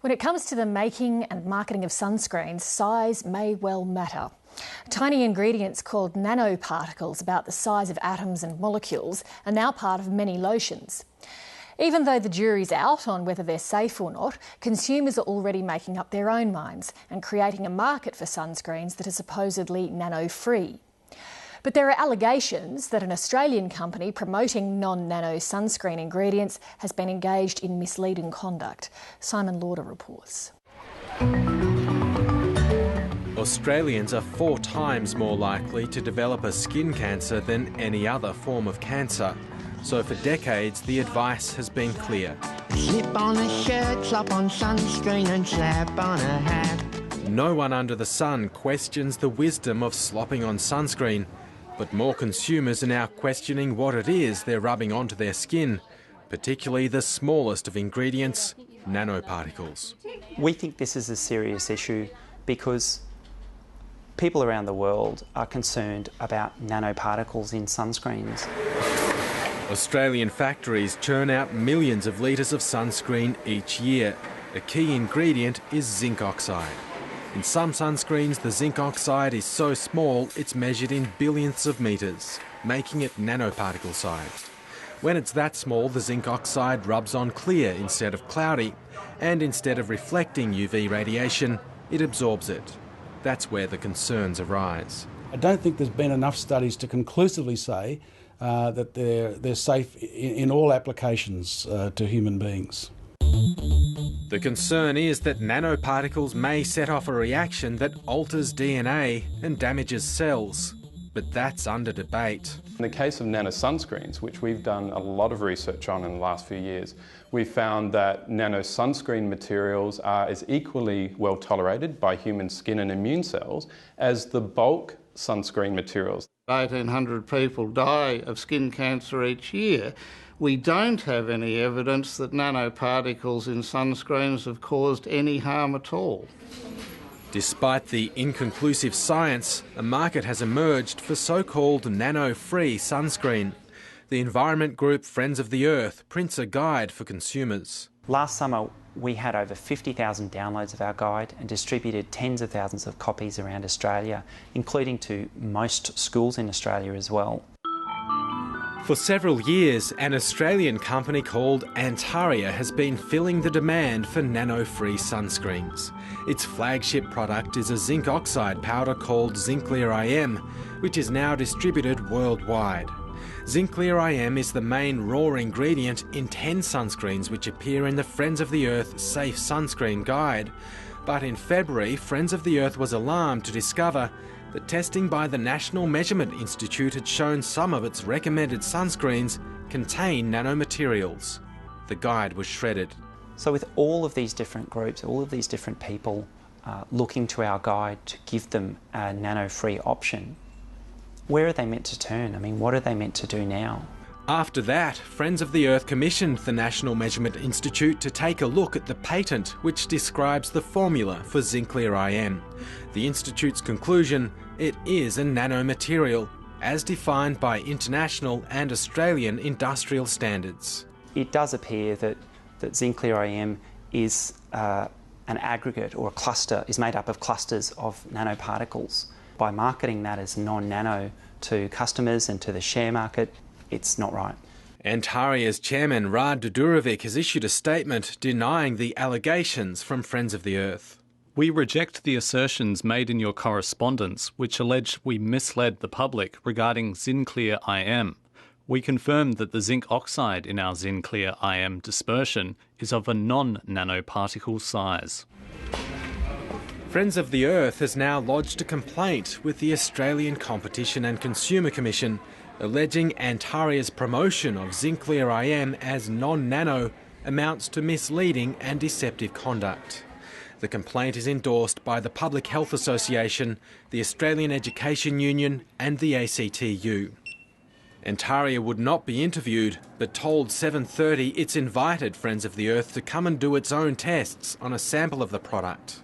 When it comes to the making and marketing of sunscreens, size may well matter. Tiny ingredients called nanoparticles, about the size of atoms and molecules, are now part of many lotions. Even though the jury's out on whether they're safe or not, consumers are already making up their own minds and creating a market for sunscreens that are supposedly nano-free. But there are allegations that an Australian company promoting non-nano sunscreen ingredients has been engaged in misleading conduct. Simon Lauder reports. Australians are 4 times more likely to develop a skin cancer than any other form of cancer. So for decades, the advice has been clear. Slip on a shirt, slap on sunscreen and slap on a hat. No one under the sun questions the wisdom of slopping on sunscreen, but more consumers are now questioning what it is they're rubbing onto their skin, particularly the smallest of ingredients, nanoparticles. We think this is a serious issue because people around the world are concerned about nanoparticles in sunscreens. Australian factories churn out millions of litres of sunscreen each year. A key ingredient is zinc oxide. In some sunscreens, the zinc oxide is so small it's measured in billionths of metres, making it nanoparticle sized. When it's that small, the zinc oxide rubs on clear instead of cloudy, and instead of reflecting UV radiation, it absorbs it. That's where the concerns arise. I don't think there's been enough studies to conclusively say that they're safe in all applications to human beings. The concern is that nanoparticles may set off a reaction that alters DNA and damages cells, but that's under debate. In the case of nano sunscreens, which we've done a lot of research on in the last few years, we found that nano sunscreen materials are as equally well tolerated by human skin and immune cells as the bulk sunscreen materials. 1,800 people die of skin cancer each year. We don't have any evidence that nanoparticles in sunscreens have caused any harm at all. Despite the inconclusive science, a market has emerged for so-called nano-free sunscreen. The environment group Friends of the Earth prints a guide for consumers. Last summer, we had over 50,000 downloads of our guide and distributed tens of thousands of copies around Australia, including to most schools in Australia as well. For several years, an Australian company called Antaria has been filling the demand for nano-free sunscreens. Its flagship product is a zinc oxide powder called Zinc-Clear IM, which is now distributed worldwide. Zinc-Clear IM is the main raw ingredient in 10 sunscreens which appear in the Friends of the Earth Safe Sunscreen Guide. But in February, Friends of the Earth was alarmed to discover that testing by the National Measurement Institute had shown some of its recommended sunscreens contain nanomaterials. The guide was shredded. So with all of these different groups, all of these different people looking to our guide to give them a nano-free option, where are they meant to turn? I mean, what are they meant to do now? After that, Friends of the Earth commissioned the National Measurement Institute to take a look at the patent which describes the formula for Zinc-Clear IM. The Institute's conclusion: it is a nanomaterial, as defined by international and Australian industrial standards. It does appear that Zinc-Clear IM is an aggregate or a cluster, is made up of clusters of nanoparticles. By marketing that as non-nano to customers and to the share market, it's not right. Antaria's chairman, Rad Dudurovic, has issued a statement denying the allegations from Friends of the Earth. We reject the assertions made in your correspondence which allege we misled the public regarding Zinc-Clear IM. We confirm that the zinc oxide in our Zinc-Clear IM dispersion is of a non-nanoparticle size. Friends of the Earth has now lodged a complaint with the Australian Competition and Consumer Commission, alleging Antaria's promotion of Zinc-Clear IM as non-nano amounts to misleading and deceptive conduct. The complaint is endorsed by the Public Health Association, the Australian Education Union and the ACTU. Antaria would not be interviewed, but told 7:30 it's invited Friends of the Earth to come and do its own tests on a sample of the product.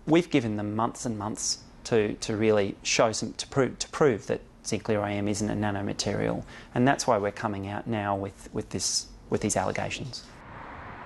We've given them months and months to really show to prove that Zinc-Clear IM isn't a nanomaterial, and that's why we're coming out now with these allegations.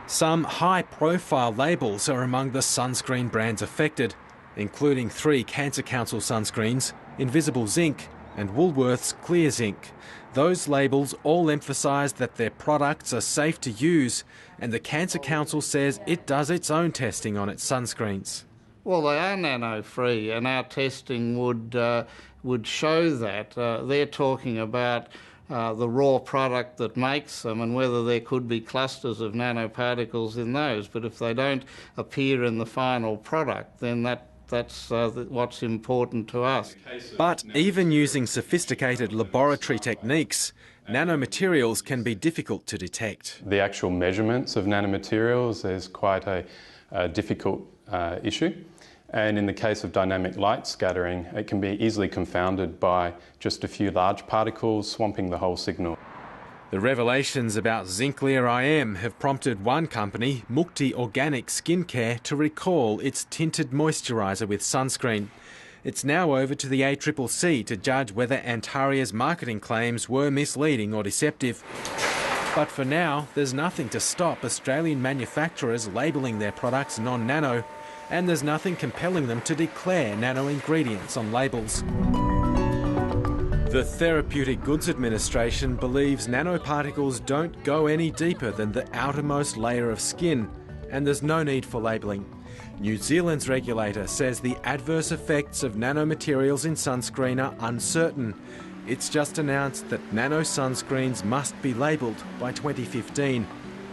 Some high-profile labels are among the sunscreen brands affected, including 3 Cancer Council sunscreens, Invisible Zinc and Woolworths Clear Zinc. Those labels all emphasise that their products are safe to use, and the Cancer Council says it does its own testing on its sunscreens. Well, they are nano-free, and our testing would show that. They're talking about the raw product that makes them and whether there could be clusters of nanoparticles in those. But if they don't appear in the final product, then that's what's important to us. But even using sophisticated laboratory techniques, nanomaterials can be difficult to detect. The actual measurements of nanomaterials is quite a difficult issue. And in the case of dynamic light scattering, it can be easily confounded by just a few large particles swamping the whole signal. The revelations about Zinc-Clear IM have prompted one company, Mukti Organic Skincare, to recall its tinted moisturiser with sunscreen. It's now over to the ACCC to judge whether Antaria's marketing claims were misleading or deceptive. But for now, there's nothing to stop Australian manufacturers labelling their products non-nano, and there's nothing compelling them to declare nano ingredients on labels. The Therapeutic Goods Administration believes nanoparticles don't go any deeper than the outermost layer of skin, and there's no need for labelling. New Zealand's regulator says the adverse effects of nanomaterials in sunscreen are uncertain. It's just announced that nano sunscreens must be labelled by 2015,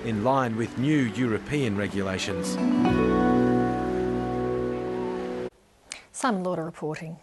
in line with new European regulations. Simon Lauder reporting.